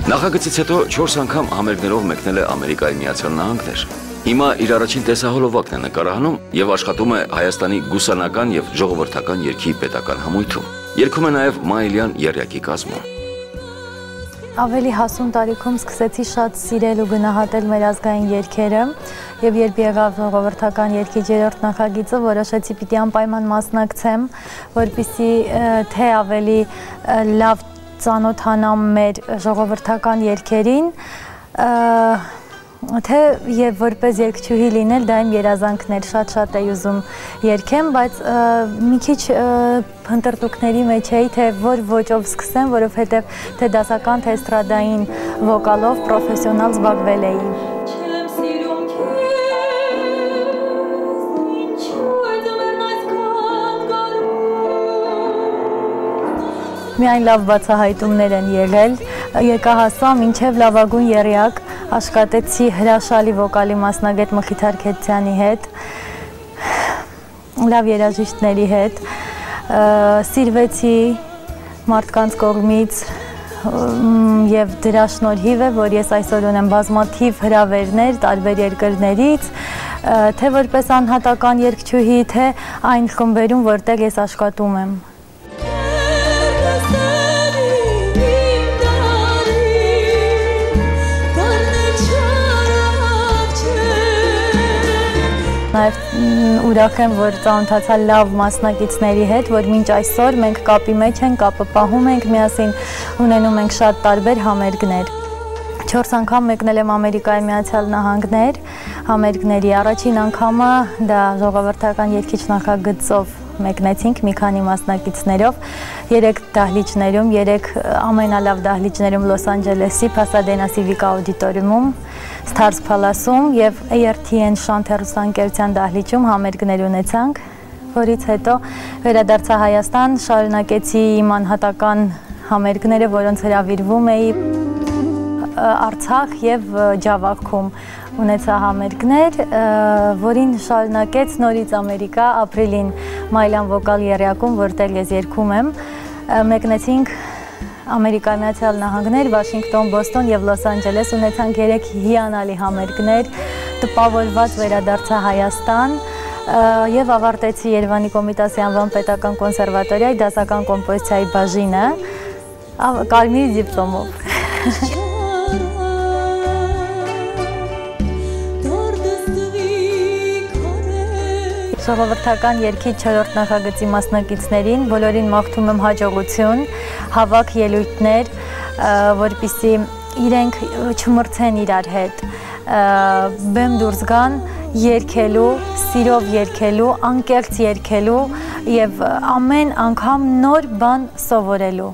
Նախագծից հետո 4 անգամ համերգներով մեկնել է Ամերիկայի Միացյալ Նահանգներ։ Հիմա իր առաջին տեսահոլովակն է նկարահանում եւ աշխատում է Հայաստանի գուսանական եւ ժողովրդական երգի պետական համույթում։ Երգում է նաեւ Մայիլյան եռյակի կազմում։ Ավելի հասուն տարիքում սկսեցի շատ սիրել ու գնահատել մեր ազգային երգերը եւ երբ եղավ ժողովրդական երգի 3-րդ նախագիծը որոշեցի պիտի անպայման մասնակցեմ, որպեսզի թե ավելի լավ ծանոթանամ մեր ժողովրդական երգերին, թե եւ որպես երգչուհի լինել դա իմ երազանքն էր, շատ էի ուզում երգեմ, բայց մի քիչ հնդրտուքների մեջ էի, թե որ ոճով սկսեմ, որովհետեւ թե դասական, թե էստրադային վոկալով պրոֆեսիոնալ զբաղվել էի։ Միայն լավ բացահայտումներ են եղել, եկա հասա մինչև լավագույն եռյակ, աշխատեցի հրաշալի վոկալի մասնագետ Մխիթար Քեթյանի հետ, լավ երաժիշտների հետ, սիրվեցի մարդկանց կողմից եւ դրա շնորհիվ է, որ ես այսօր ունեմ բազմաթիվ հրավերներ տարբեր երկրներից, թե որպես անհատական երգչուհի, թե այն խմբերում, որտեղ ես աշխատում եմ։ Նաև ուրախ եմ, որ ծանոթացա լավ մասնակիցների հետ, որ մինչ այսօր մենք կապի մեջ ենք, կապը պահում ենք, միասին ունենում ենք շատ տարբեր համերգներ։ 4 անգամ մեկնել եմ Ամերիկայի Միացյալ Նահանգներ, համերգների առաջին անգամը դա ժողովրդական երգիչ նախագծով մեկնեցինք մի քանի մասնակիցներով 3 դահլիճներում, 3 ամենալավ դահլիճներում Լոս Անջելեսի Pasadena Civic Auditorium-ում, Stars Palace-ում եւ ARTN Շանթ հեռուստաընկերության դահլիճում համերգներ ունեցանք, որից հետո վերադարձա Հայաստան, շարունակեցի իմ անհատական համերգները, որոնց հրավիրվում էի Արցախ եւ Ջավախքում ունեցա համերգներ, որին շարունակեց նորից Ամերիկա, ապրիլին Մայլյան վոկալ եռյակում, որտեղ ես երգում եմ, մեկնեցինք Ամերիկայի Միացյալ Նահանգներ, Վաշինգտոն, Բոստոն եւ Լոս Անջելես, ունեցանք 3 հիանալի համերգներ, տպավորված վերադարձա Հայաստան եւ ավարտեցի Երևանի Կոմիտասի անվան պետական կոնսերվատորիայի դասական կոմպոզիցիայի բաժինը կարմիր դիպլոմով։ ժողովրդական երգի 4-րդ նախագծի մասնակիցներին բոլորին մաղթում եմ հաջողություն, հավաք ելույթներ, որպեսզի իրենք չմրցեն իրար հետ, բեմ դուրս գան երգելու, սիրով երգելու, անկեղծ երգելու եւ ամեն անգամ նոր բան սովորելու։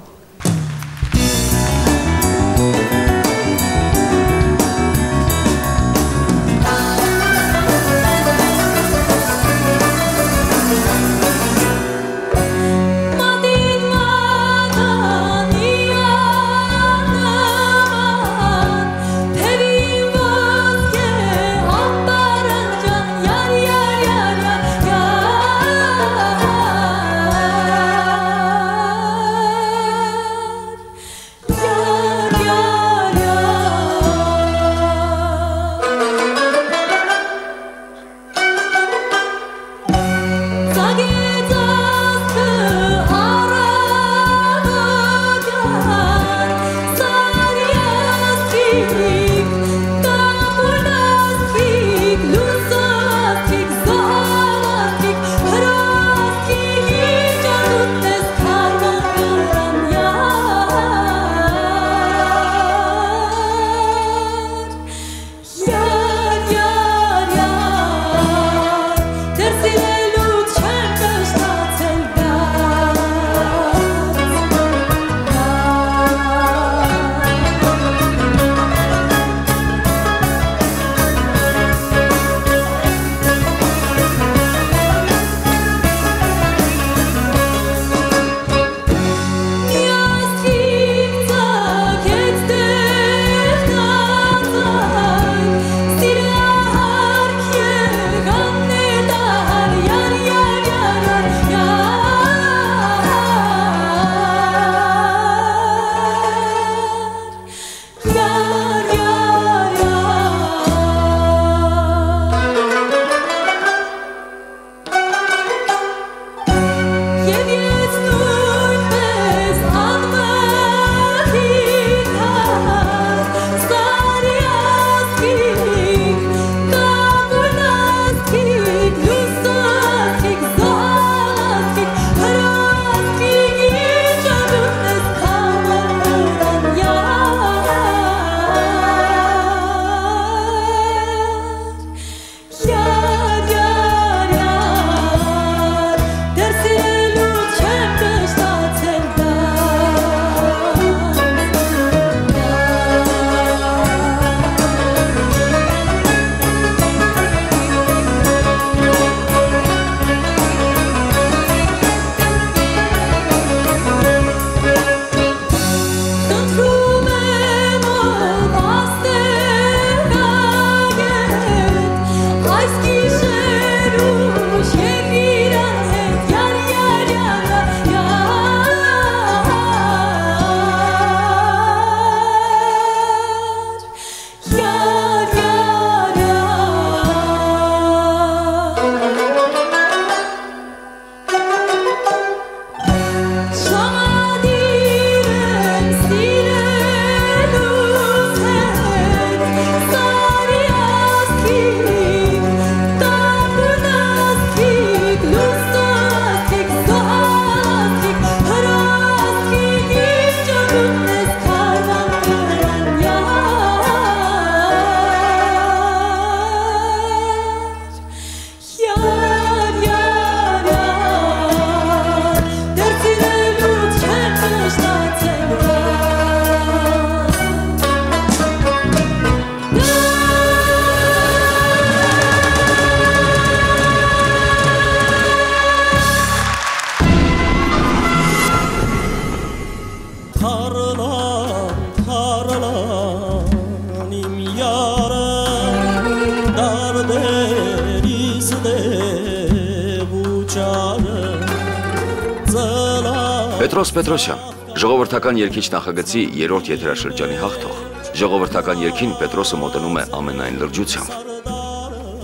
Պետրոս Պետրոսյան, ժողովրդական երգիչ նախագծի 3-րդ եթերաշրջանի հաղթող։ Ժողովրդական երգին Պետրոսը մոտենում է ամենայն լրջությամբ։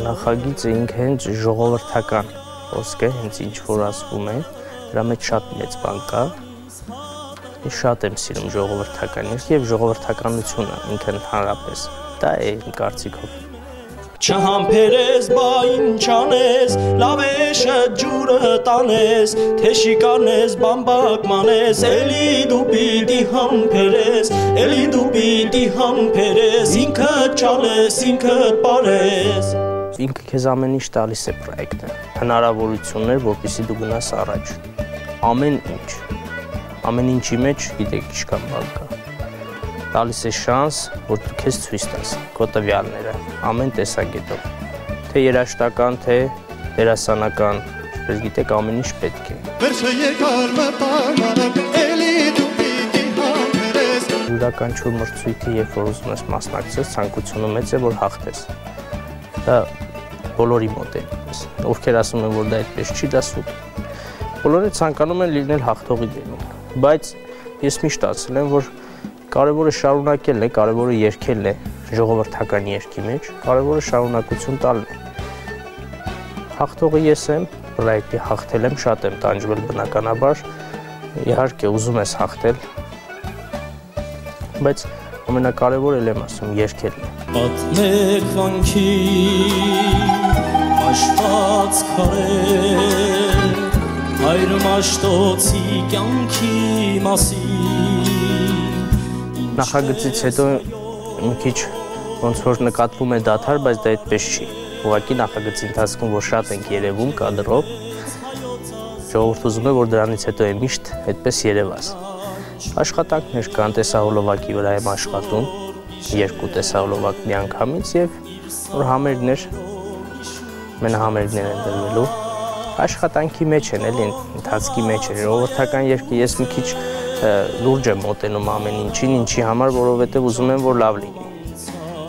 Նախագիծը ինքը հենց ժողովրդական խոսք է, հենց ինչ որ ասվում է, դրա մեջ շատ մեծ բան կա։ Ես շատ եմ սիրում ժողովրդական երգը եւ ժողովրդականությունը ինքը ընդհանրապես։ Դա է իմ կարծիքով։ Չհամբերես, բա ինչ անես, լավ է շջուրը տանես, թե շիկանես, բամբակ մանես, էլի դու պիտի համբերես, էլի դու պիտի համբերես, ինքդ ճալես, ինքդ պարես։ Ինքը քեզ ամեն ինչ տալիս է պրոյեկտը, հնարավորություններ, որպեսզի դու գնաս առաջ։ Ամեն ինչի մեջ գիտեք ինչքան բան կա։ Տալիս է շանս, որ դու քեզ ցույց տաս քո տվյալները ամեն տեսակետով, թե երաժշտական, թե դերասանական, ես գիտեք ամեն ինչ պետք է։ Վերջը եկար մտանանք, էլի դու պիտի համբերես։ Յուրաքանչյուր մրցույթի, երբ որ ուզում ես մասնակցես, ցանկությունը մեծ է, որ հաղթես։ Դա բոլորի մոտ է, ովքեր ասում են, որ դա այդպես չի, դա սուտ։ Բոլորը ցանկանում են լինել հաղթողի դերում, բայց ես միշտ ասել եմ, որ կարևորը շարունակելն է, կարևորը երգելն է ժողովրդական երգի մեջ, կարևորը շարունակություն տալն է։ Հաղթողը ես եմ, պրոյեկտի հաղթել եմ, շատ եմ տանջվել բնականաբար, իհարկե ուզում ես հաղթել, բայց ամենակարևորը էլ եմ ասում երգելն է։ Պատմեք վանքի մաշված քարեր, հայր մաշտոցի կյանքի մասին։ Նախագծից հետո մի քիչ ոնց որ նկատվում է դադար, բայց դա այդպես չի։ Ուղղակի նախագծի ընթացքում որ շատ ենք երևում կադրով, ժողովուրդը ուզում է, որ դրանից հետո է միշտ այդպես երևաս։ Աշխատանքներ կան, տեսահոլովակի վրա եմ աշխատում, 2 տեսահոլովակ միանգամից եւ որ համերգներ, մենահամերգներ են դրվելու։ Աշխատանքի մեջ են, էլի ընթացքի մեջ է, ժողովրդական երգը ես մի քիչ լուրջ եմ մոտենում ամեն ինչին, ինչի համար, որովհետև ուզում եմ, որ լավ լինի։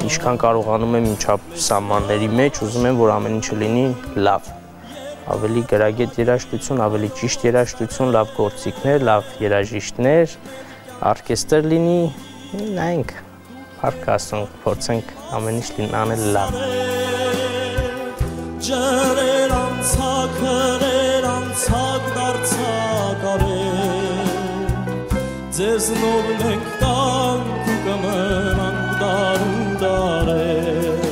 Ինչքան կարողանում եմ ինչապ սահմանների մեջ, ուզում եմ, որ ամեն ինչը լինի լավ։ Ավելի գրագետ երաժշտություն, ավելի ճիշտ երաժշտություն, լավ գործիքներ, լավ երաժիշտներ, օրկեստր լինի, նայենք, հարկ ասենք, փորձենք ամեն ինչ անել լավ։ Ջրեր անցակ, հրեր անցակ, դարձակ արել, ձեզ նոր մենք տանք ու կմնանք դարում դարել։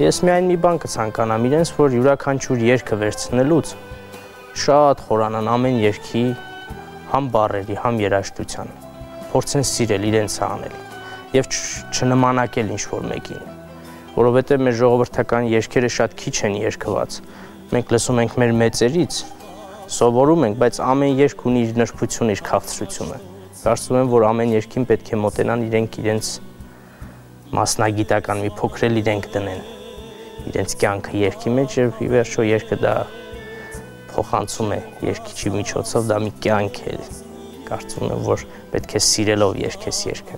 Ես միայն մի բան կցանկանամ իրենց, որ յուրաքանչյուր երգը վերցնելուց շատ խորանան ամեն երգի համ բառերի, համ երաժշտության, փորձեն սիրել իրենց անել եւ չնմանակել ինչ-որ մեկին, որովհետեւ մեր ժողովրդական երգերը շատ քիչ են երգված։ Մենք լսում ենք մեր մեծերից, սովորում ենք, բայց ամեն երգ ունի իր նրբությունը, իր քաղցրությունը։ Կարծում եմ, որ ամեն երգին պետք է մոտենան իրենց մասնագիտական մի փոքր էլ իրենք դնեն իրենց կյանքը երգի մեջ եւ ի վերջո երգը դա փոխանցում է երգիչի միջոցով, դա մի կյանք է։ Կարծում եմ, որ պետք է սիրելով երգես երգը։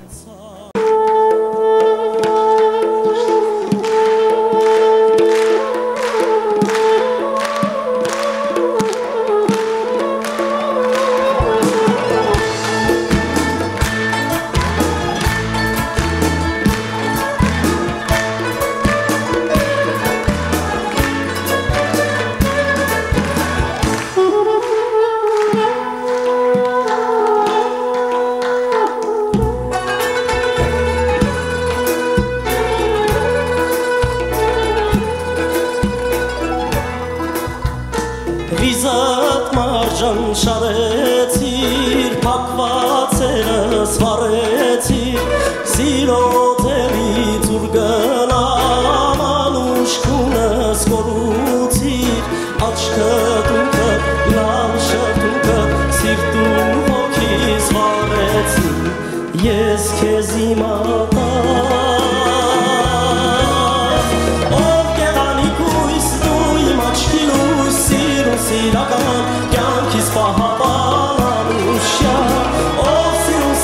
Վիզատ մարժան շարեցիր, պակվածերս վարեցիր, սիրո ձևից ուր գնամ, անուշքունս կորուցիր, աչքը դունքը, լավ շրտունքը, սիրտում հոգիս վարեցիր, ես քեզ իմատամ, ով գեղանիկ ույս դու իմ աչքի լույս, սիրական կյանքիս պահապան անուշյալ, ով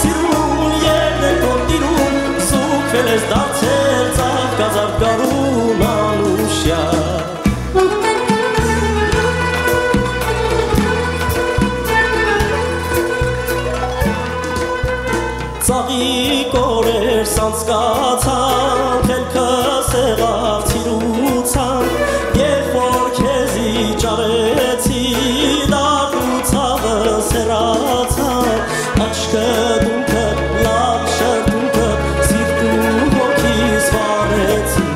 սիրուն երն է կոտիրում, զուգվել ես դարձել ծաղկազարգարուն անուշյալ։ Ծաղիկ օրեր սանցկացան, խելքս եղավ ծիրուցան, երբ որ քեզի ճարեցի, դարու ցավը սերացան, աչքը դունքը, լավ շրտունքը, սիրտում հոգիս վարեցի,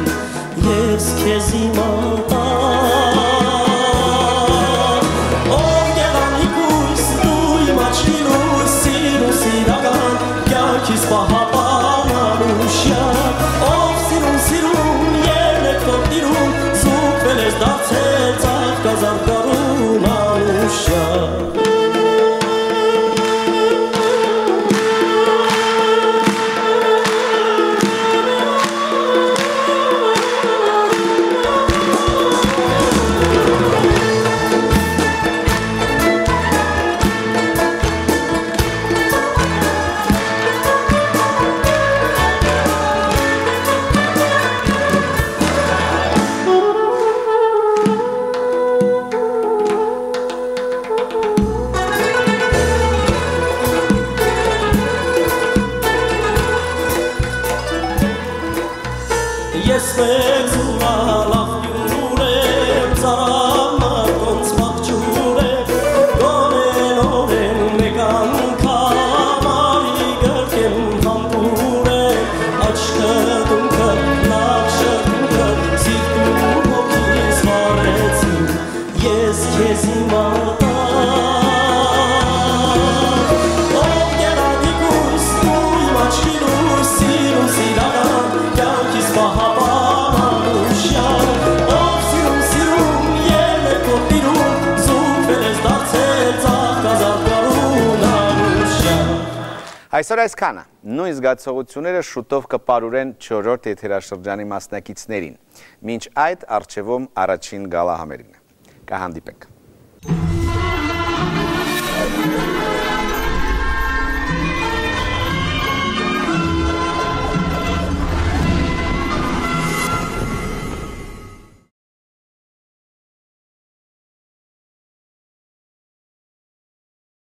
ես քեզ իմատամ Ով գերադիկ ույս դու իմ աչքին ույս սիրում սիրական կյանքիս պահապան անուշյան Ով սիրում և ներքով տիրում զուգվել ես դարձել ծաղկազարգարուն անուշյան Այսօր այսքանը, նույն զգացողությունները շուտով կպարուրեն 4-րդ եթերաշրջանի մասնակիցներին։ Մինչ այդ առջևում առաջին գալահամերգն է։ Կհանդիպենք։